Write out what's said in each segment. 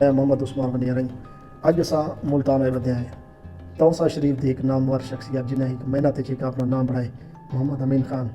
मैं मोहम्मद उस्मान बनिया रही अज असां मुल्तान आए वधिया आहियूं। तौसा शरीफ की एक नामवर शख्सियत जिन्हें एक मेहनत एक अपना नाम बढ़ाए, मोहम्मद अमीन खान,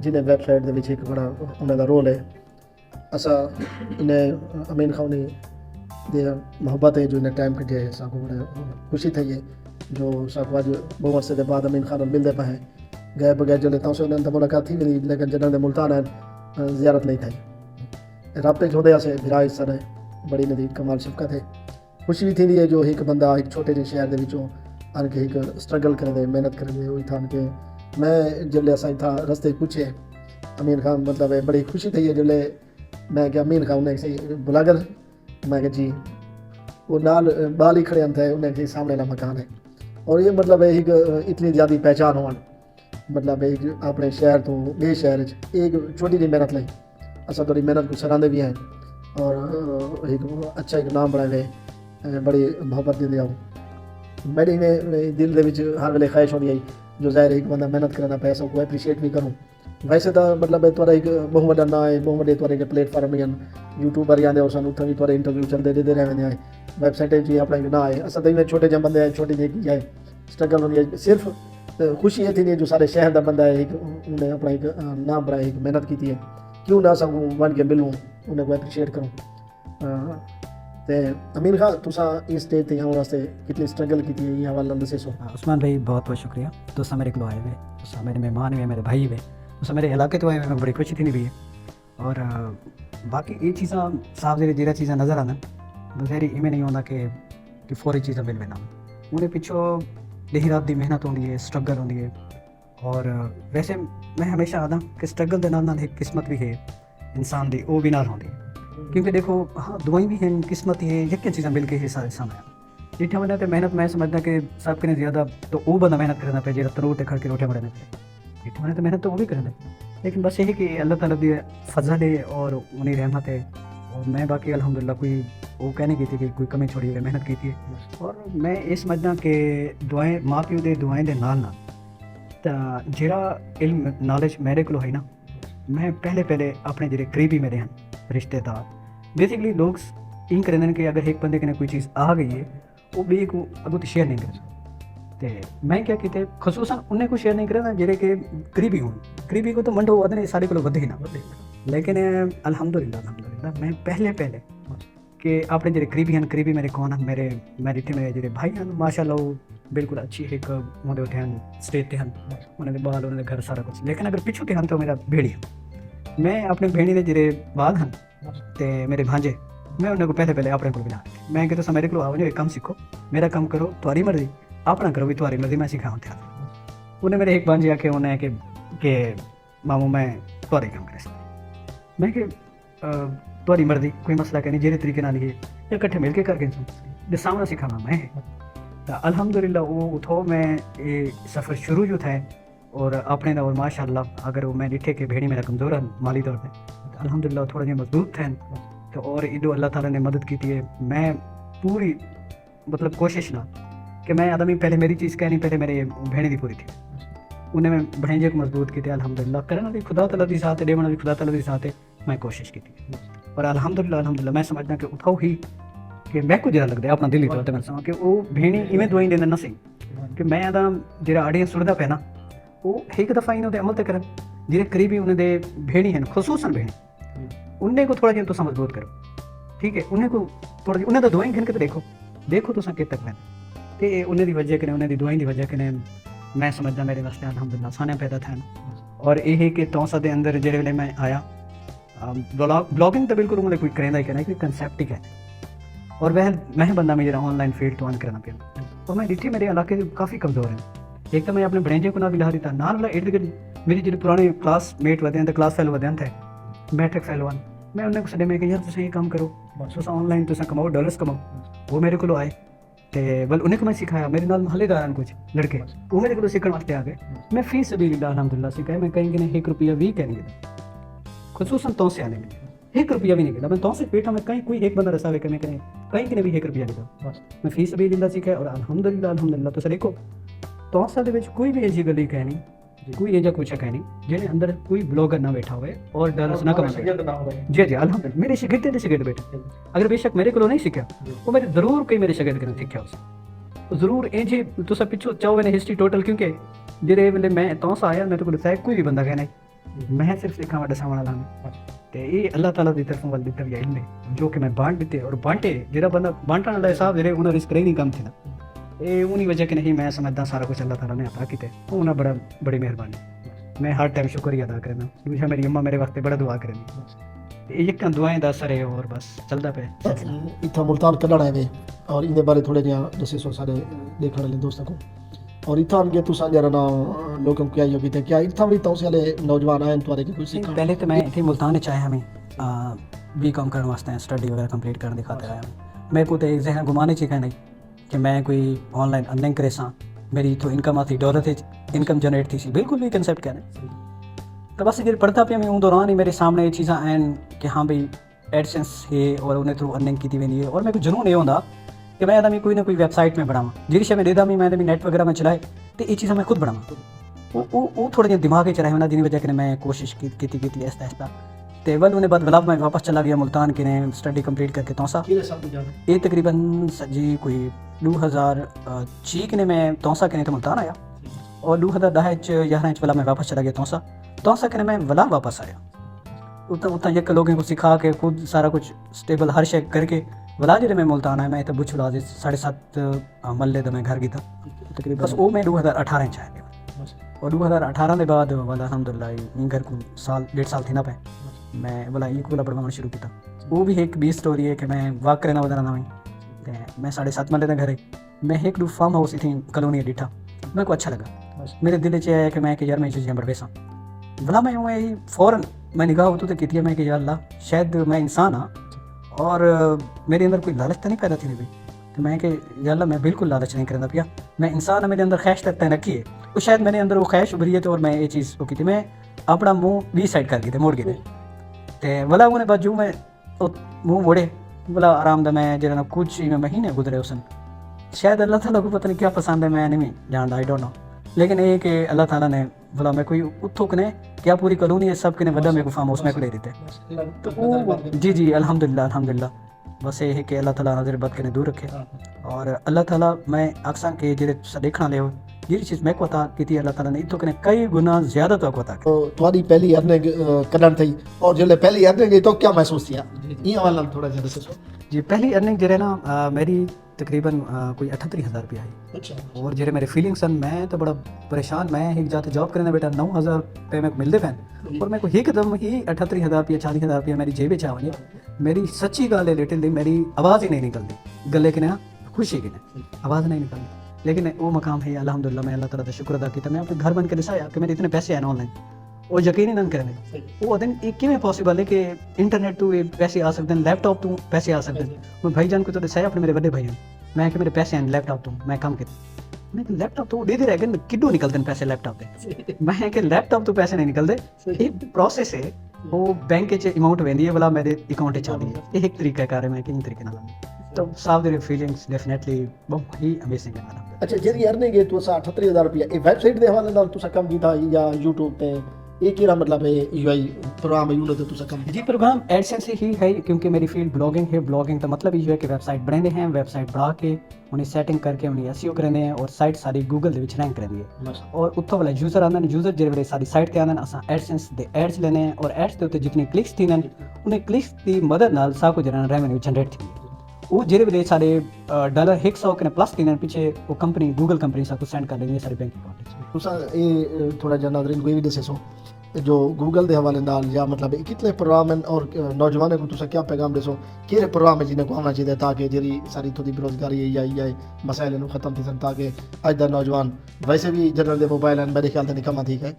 जिन्हें वैबसाइट के विच एक बड़ा उन्होंने रोल है। असा इन्हें अमीन खान दे मोहब्बत है जो इन्हें टाइम कटे साको बड़ा खुशी थी है जो साको अज बहुत अरसे के बाद अमीन खान मिलते पे गए बगैर जल्द तौसे उन्हें मुलाकात थी नहीं, लेकिन जॾहिं मुल्तान आहिनि ज़ियारत नहीं थी। राब्ते च हूंदे भिरा हिस्सा ने बड़ी नदी कमाल शफकत है। खुशी भी थी है जो एक बंदा एक छोटे जे शहर के विचों आन के एक स्ट्रगल करे मेहनत करे वही था के मैं जल्द असा था रस्ते पूछे अमीन खान मतलब है बड़ी खुशी थी है जल्द मैं क्या अमीन खान उन्हें सही बुलागर मैं क्या जी वो नाल बाल ही खड़े थे उन्हें सामने ना मकान है और ये मतलब है एक इतनी ज़्यादा पहचान हो मतलब एक अपने शहर तो बे शहर एक छोटी जी मेहनत लाई असा थोड़ी मेहनत को सराहते भी हैं और एक अच्छा एक नाम बनाए गए बड़ी मोहब्बत दे दिया मेरी ने दिल दे विच हर वेले ख्वाहिश होती है जो ज़ाहिर एक बंदा मेहनत करना पे सबको एप्रीशिएट भी करूँ। वैसे तो मतलब थोड़ा एक बहुत वड्डा ना है बहुत वड्डे थोड़े प्लेटफॉर्म भी हैं यूट्यूबर आते हो सानू उत्थे भी थोड़े इंटरव्यू चलते देते रहते हैं वैबसाइट भी अपना एक ना है असा तो छोटे जे बंदे छोटी जी है स्ट्रगल होती है सिर्फ खुशी ये थी जो सारे शहर का बंदा है एक उन्हें अपना एक नाम बनाया एक मेहनत की है क्यों ना सकूँ बन के मिलूँ उन्हें को एप्रीशिएट करूँ। ते अमीर खान तुसा इस स्टेज ते आने वास्ते कितनी स्ट्रगल की थी ये हवाला दसे सो। उस्मान भाई बहुत बहुत शुक्रिया। तुसा मेरे को आए हुए, तुसा मेरे मेहमान हुए, मेरे भाई हुए, तुसा मेरे इलाके तो आए हुए, मैं बड़ी खुशी थी नहीं भी और बाकी ये चीज़ा साफ जेह्ड़ा चीज़ां नज़र आना बथेरी इवें नहीं होंदा कि फौरी चीज़ां मिल वेना उन्हें पिछों देही रात की मेहनत होंदी है स्ट्रगल होंदी है और वैसे मैं हमेशा आदा कि स्ट्रगल के नाल एक किस्मत भी है इंसान की वो भी नाल होंदी है क्योंकि देखो हाँ दुआई भी हैं किस्मत ही है यकिन चीज़ां मिल के ही सारे समय जिठे वजह तो मेहनत मैं समझदा कि सब कने ज़्यादा तो वो बंदा मेहनत करना पे जो तरोट खड़ के रोटे बड़े जिठे वजह तो मेहनत तो वो भी करना लेकिन बस यही कि अल्लाह ताला दी फजल है और उन्हीं रहमत है और मैं बाकी अल्हम्दुलिल्लाह कोई वो कहने की थी कि कोई कमी छोड़ी हुई मेहनत की थी और मैं ये समझदा कि दुआएं माँ प्यो दे दुआएं दे नाल जेड़ा इल्म नॉलेज मेरे को है ना मैं पहले अपने जेह्ड़े करीबी मेरे हैं रिश्तेदार बेसिकली लोग इन करेंगे कि अगर एक बंदे कने कोई चीज़ आ गई है वो भी को अगू तो शेयर नहीं कर तो मैं क्या किते खसूसन उन्हें को शेयर नहीं करना जेह्ड़े कि करीबी को तो मंडो वधने सारे को वधे ही ना लेकिन अल्हम्दुलिल्लाह मैं पहले कि अपने जेह्ड़े करीबी मेरे कौन हैं मेरे इतने मेरे जेह्ड़े भाई हैं माशाअल्लाह वो बिल्कुल अच्छी एक उन्हें उठे हैं स्टेज ते हैं उन्हें बाल उन्हें घर सारा कुछ लेकिन अगर पिछू ते हैं तो मेरा भेड़िया मैं अपने भेड़ी के जेह्ड़े बाल हैं तो मेरे भांजे मैं उन्हें को पहले अपने को बिना मैं कि तुम मेरे को आओ एक काम सीखो मेरा काम करो तुम्हारी मर्जी अपना करो भी तुम्हारी मर्जी मैं सिखाऊँ थे उन्हें मेरे एक भांजे आके उन्हें कि मामू मैं तुम्हारे काम करे मैं कि तुम्हारी मर्जी कोई मसला कहनी जेह्ड़े तरीके नाल ही या कट्ठे मिल के करके जो सामना सिखाना मैं अल्हम्दुलिल्लाह वो उठो मैं ये सफ़र शुरू जो था और अपने और माशाअल्लाह अगर वो मैं डिठे के भेड़ी मेरा कमज़ोर है माली तौर पर अल्हम्दुलिल्लाह थोड़ा जो मजबूत थे तो और इधो अल्लाह ताला ने मदद की थी मैं पूरी मतलब कोशिश ना कि मैं आदमी पहले मेरी चीज़ कहनी पहले मेरे भेड़ी की पूरी थी उन्हें मैं भैंजे को मजबूत की अल्हम्दुलिल्लाह करना भी खुदा तला दी साथ देवना भी खुदा तला दी साथ मैं कोशिश की थी और अल्हम्दुलिल्लाह मैं समझदा कि उठाओ ही कि मैं को जरा लगता है अपना दिल ही तो मैं समझ कि वो भेड़ी इवें दवाई देना ना सही कि मैं आदा जरा आड़ियाँ सुनता पे ना वो एक दफ़ा इन्होंने अमल तो कर जेह्ड़े करीबी उन्हें दे भेड़ी हैं खसूसन भेड़ी उन्हें को थोड़ा जिहा तुस मजबूत करो ठीक है उन्हें को थोड़ा उन्हें तो दवाई गिन के देखो तुस कि तक मैं तो उन्हें दी वजह कने उन्हें दी दवाई की वजह कने मैं समझदा मेरे वास्ते अल्हम्दुलिल्लाह आसानियां पैदा थे और ये कि तौसा दे अंदर जेह्ड़े वेले मैं आया ब्लॉगिंग तो बिल्कुल उन्हें कोई करेंदा ही कहना कोई कंसैप्ट ही कहना और वह मैं बंदा में जरा ऑनलाइन फील्ड तो ऑन करना पे और मैं डिठी मेरे इलाके काफ़ी कमज़ोर है एक तो मैं अपने भणेजे को ना भी ला दिता नाल वाला इर्द गिर्द मेरी जो पुराने क्लासमेट वधे हैं क्लास फेलो वधे थे मैट्रिक फेलो मैं उन्हें सदे में कि यार तुम ये काम करो तुम ऑनलाइन तुम कमाओ डॉलर्स कमाओ वो मेरे को आए तो बल उन्हें को मैं सिखाया मेरे नाल महल्लेदार कुछ लड़के वो मेरे को सीखने वास्ते आ गए मैं फीस भी अल्हम्दुलिल्लाह सिखाया मैं कहीं कि ₹1 भी कह नहीं खसूसन तो से आने में ₹1 भी नहीं गिला मैं तो से पेटा में कहीं कोई एक बंदा रसावे कहीं कहीं कि भी ₹1 गिला मैं फीस भी लिंदा सीखा और अल्हम्दुलिल्लाह तो सर देखो तो साल कोई भी ऐसी गल कहनी کوئی یہ جا کچھ ہے نہیں جنہیں اندر کوئی بلاگر نہ بیٹھا ہوئے اور ڈالرز نہ کما جی الحمدللہ میرے شاگرد نے شاگرد بیٹھے اگر بے شک میرے کو نہیں سیکھا وہ میرے ضرور کوئی میرے شاگرد نے سیکھا اسے ضرور اے جی تو سب پچھو چاہو میں ہسٹری ٹوٹل کیونکہ جڑے ویلے میں تو آیا میں تو کو دسایا کوئی بھی بندہ کہنا میں صرف سکھا وا دساں والا تے یہ اللہ تعالیٰ دی طرفوں ول دتا وی علم ہے جو کہ میں بانٹ دیتے اور بانٹے جڑا بندہ بانٹن والا حساب جڑے انہاں رسک نہیں کم تھا اے انہی وجہ کہ نہیں میں سمجھدا سارا کچھ اللہ تعالیٰ نے عطا کیتے انہاں بڑا بڑی مہربانی میں ہر ٹائم شکریہ ادا کرنا دوسرا میری اماں میرے واسطے بڑا دعا کرنی یہ کن دعائیں دا اثر ہے اور بس چلدا پے اتنا ملتان کڈن آئے وے اور ان بارے تھوڑے جہاں دسے سو سارے دیکھنے والے دوستوں کو اور اتنا ان کے تساں جرا نا لوگوں کو آئیو کیتے کیا اتنا بھی توسے والے نوجوان آئے تھوڑے کہ کوئی سیکھا پہلے تو میں اتنے ملتان چاہے ہمیں بی کام کرنے واسطے اسٹڈی وغیرہ کمپلیٹ کرنے دکھاتے رہا میں کو تو ذہن گھمانے چاہیے نہیں کہ میں کوئی آن لائن ارننگ کرے سا میری تو انکم آتی ڈالر تھے انکم جنریٹ تھی سی بالکل بھی کنسیپٹ کہنے تو بس جب پڑھتا پیا میں ان دوران ہی میرے سامنے یہ چیزاں آئیں کہ ہاں بھائی ایڈسنس ہے اور انہیں تھرو ارننگ کی وی ہے اور میں کو جنون یہ ہوتا کہ میں بھی کوئی نہ کوئی ویب سائٹ میں بناواں جی شے میں دے دا میں نیٹ وغیرہ میں چلائے تو یہ چیزاں میں خود بناواں وہ تھوڑے جہاں دماغ چ رہے ہونا جن وجہ کہ میں کوشش کی آہستہ آہستہ تو ول انہیں بعد گلاب میں واپس چلا گیا ملتان کے نے اسٹڈی کمپلیٹ کر کے توسا یہ تقریباً جی کوئی 2006 کے نے میں توسا کے نے تو ملتان آیا اور 2010 11 والا میں واپس چلا گیا توسا کے نے میں ولا واپس آیا اتنا یک لوگوں کو سکھا کے خود سارا کچھ اسٹیبل ہر شے کر کے ولا جی میں ملتان آیا میں تو بچ لا 7.5 محلے کا میں گھر گیا تقریباً بس وہ میں 2018 چاہ گیا اور 2018 کے بعد والا الحمدللہ گھر کو سال 1.5 سال تھی نہ پہ میں بولا یہ کو پڑھوانا شروع کیا وہ بھی ایک بھی اسٹوری ہے کہ میں واک کرنا ودانا نہ ہوئی میں 7.5 محلے کا گھر ہے میں ایک دو فارم ہاؤس تھی کالونی ڈیٹھا میرے کو اچھا لگا میرے دل چ آیا کہ میں کہ یار میں چیزیں بڑھ بیساں بلا میں فوراً میں نگاہ ہوتی تو کہتی ہے میں کہ یا اللہ شاید میں انسان ہاں اور میرے اندر کوئی لالچ تو نہیں پیدا تھی نہیں تو میں کہ یا اللہ میں بالکل لالچ نہیں کرنا پیا میں انسان ہاں میرے اندر خواہش تک رکھی ہے وہ شاید میرے اندر وہ خواہش ابھری ہے تو اور میں یہ چیز وہ کی تھی میں اپنا منہ 20 سائڈ کر گئے تھے موڑ گئے تھے بلا انہیں بعد جو میں منہ موڑے بلا آرام دہ میں جہاں کچھ مہینے گزرے اس شاید اللہ تعالیٰ کو پتہ نہیں کیا پسند ہے میں نہیں جانتا آئی ڈونٹ نو لیکن یہ کہ اللہ تعالیٰ نے بولا میں کوئی اتھو کنے کیا پوری کالونی ہے سب کے نے وڈا میرے کو فارم ہاؤس میں کو لے دیتے تو جی الحمدللہ بس یہ ہے کہ اللہ تعالیٰ نظر بد کے دور رکھے اور اللہ تعالیٰ میں اکثر کہ جی دیکھنا لے ہو یہ چیز میں کو عطا کی تھی اللہ تعالیٰ نے اتو کنے کئی گنا زیادہ تو عطا کی تھوڑی پہلی ارننگ کرن تھی اور جلے پہلی ارننگ تو کیا محسوس کیا یہ والا تھوڑا جا دسو جی پہلی ارننگ جو ہے نا میری تقریباً کوئی 38,000 روپیہ ہے اور جڑے میرے فیلنگ سن میں تو بڑا پریشان میں ایک جاتے جاب کرنے بیٹا 9,000 روپے میں ملتے پہن اور میں کو ایک دم ہی 38,000 روپیہ 40,000 روپیہ میری جیب چاہ ونی میری سچی گل ہے لٹل میری آواز ہی نہیں نکلتی گلے کے نا خوشی کی نا آواز نہیں نکلتی لیکن وہ مقام ہے الحمدللہ میں اللہ تعالیٰ کا شکر ادا کیا میں اپنے گھر بن کے دسایا کہ میرے اتنے پیسے آئے آن لائن وہ یقین ہی نہ کرنے وہ دن کیویں پاسبل ہے کہ انٹرنیٹ تو پیسے آ سکتے ہیں لیپ ٹاپ تو پیسے آ سکتے ہیں میں بھائی جان کو تو دسایا اپنے میرے بڑے بھائی میں کہ میرے پیسے ہیں لیپ ٹاپ تو میں کام کیا میں لیپ ٹاپ تو دے دے رہے گا کڈو نکلتے ہیں پیسے لیپ ٹاپ پہ میں کہ لیپ ٹاپ تو پیسے نہیں نکلتے ایک پروسیس ہے وہ بینک اماؤنٹ ویندی ہے بلا میرے اکاؤنٹ چاہتی ہے یہ ایک طریقہ کار ہے میں کئی طریقے نال تو صاف دیر فیلنگس ڈیفینیٹلی بہت ہی امیزنگ ہے اچھا جی ارننگ ہے تو 38,000 روپیہ یہ ویب سائٹ دے حوالے نال تو کم کیتا یا یوٹیوب تے یہ کیڑا مطلب ہے یو آئی پروگرام ہے یونٹ تو کم جی پروگرام ایڈسنس ہی ہے کیونکہ میری فیلڈ بلاگنگ ہے بلاگنگ کا مطلب یہ ہے کہ ویب سائٹ بنانے ہیں ویب سائٹ بنا کے انہیں سیٹنگ کر کے انہیں ایس ای او کرنے ہیں اور سائٹ ساری گوگل دے وچ رینک کرنی ہے اور اتوں والا یوزر آندے یوزر جڑے ساری سائٹ تے آندے اساں ایڈسنس دے ایڈز لینے ہیں اور ایڈز دے اوتے جتنی کلکس تھین انہیں کلکس دی مدد نال سب کچھ ریونیو جنریٹ تھی وہ جڑے ویلے سارے $100 کے پلس تھین پیچھے وہ کمپنی گوگل کمپنی سب کو سینڈ کر دیں گے سارے بینک اکاؤنٹ تساں یہ تھوڑا جا ناظرین کوئی بھی دسے سو جو گوگل دے حوالے نال یا مطلب کتنے پروگرام ہیں اور نوجوانوں کو تساں کیا پیغام دسو کہڑے پروگرام ہے جنہیں کو آنا چاہیے تاکہ جی ساری تھوڑی بےروزگاری ہے یا مسائل ختم تھی سن تاکہ اج دا نوجوان ویسے بھی جنرل دے موبائل ہیں میرے خیال سے نکما ٹھیک ہے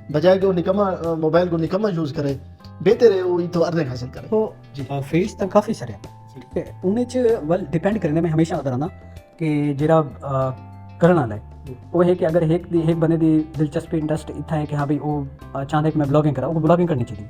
بجائے کہ وہ نکما موبائل کو نکما یوز کرے بہتر ہے وہ تو ارننگ حاصل کرے جی فیلڈس تو کافی سارے ٹھیک ہے انہیں ول ڈپینڈ کرنے میں ہمیشہ ادھر آنا کہ جڑا करना है वो है कि अगर एक बंदे दी दिलचस्पी इंटरेस्ट इतना है कि हाँ भाई वो चाहता है कि मैं ब्लॉगिंग करा वो ब्लॉगिंग करनी चाहिए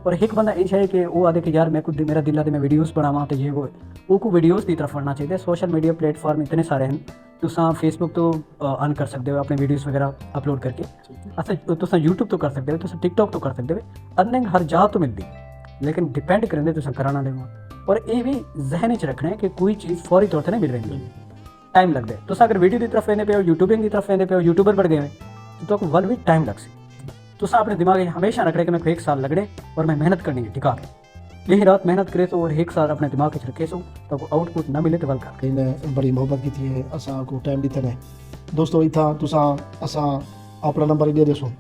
और एक बंदा ये है कि वो आदे कि यार मैं खुद मेरा दिल है मैं वीडियोस बनावा तो ये वो को वीडियोस की तरफ बढ़ना चाहिए सोशल मीडिया प्लेटफॉर्म इतने सारे हैं तुसा फेसबुक तो ऑन कर सकते हो अपने वीडियोस वगैरह अपलोड करके अच्छा तुसा यूट्यूब तो कर सकते हो तुसा टिकटॉक तो कर सकते हो अर्निंग हर जगह तो मिलती लेकिन डिपेंड करेंगे तुसा कराना देवो और ये भी जहन च रखना है कि कोई चीज़ फौरी तौर पर नहीं मिल रही टाइम लगता है तुसा अगर वीडियो की तरफ वेंदे पे हो यूट्यूबिंग की तरफ वेंदे पे हो यूट्यूबर बढ़ गए तो वन वीक टाइम लग सी तुसा अपने दिमाग में हमेशा रख रहे कि मेरे को 1 साल लगड़े और मैं मेहनत करनी है टिका यही रात मेहनत करे तो और 1 साल अपने दिमाग में रखे सो तो आउटपुट ना मिले तो वल कर इन्हें बड़ी मोहब्बत की है असा को टाइम दिता है दोस्तों इतना तुसा असा अपना नंबर ही दे देसो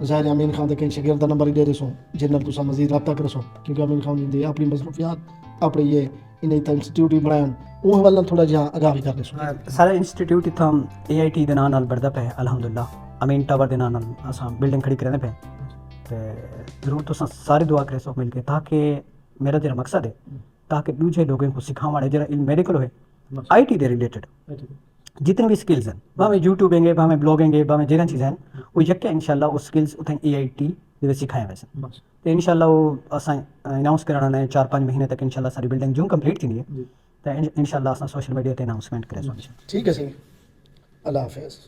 ज़ाहिर अमीन खान के शगिर्द का नंबर ही दे देसो जिन तुसा मजीद रब्ता कर सो क्योंकि अमीन खान जी अपनी मसरूफियात अपने ये इन्हें इंस्टीट्यूट भी बनाया वो वाला थोड़ा जहाँ आगाह भी कर देसो सारा इंस्टीट्यूट इतना AIT के नाम बढ़ता पे अलहमदुल्ला अमीन टावर के नाम असा बिल्डिंग खड़ी करने पे तो जरूर तुसा सारी दुआ करे सो मिलके ताकि मेरा जरा मकसद है ताकि दूसरे लोगों को सिखावा जरा इन मेडिकल है IT के रिलेटेड जितने भी स्किल्स हैं भावें यूट्यूबिंग है भावें ब्लॉगिंग है भावें जिन चीज़ें हैं वो यके इंशाल्लाह वो स्किल्स उतने AIT दे सिखाए वैसे तो इंशाल्लाह वो असां अनाउंस कराना है 4-5 महीने तक इंशाल्लाह सारी बिल्डिंग जो कंप्लीट थी तो इंशाल्लाह असां सोशल मीडिया ते अनाउंसमेंट करें ठीक है सही अल्लाह हाफिज़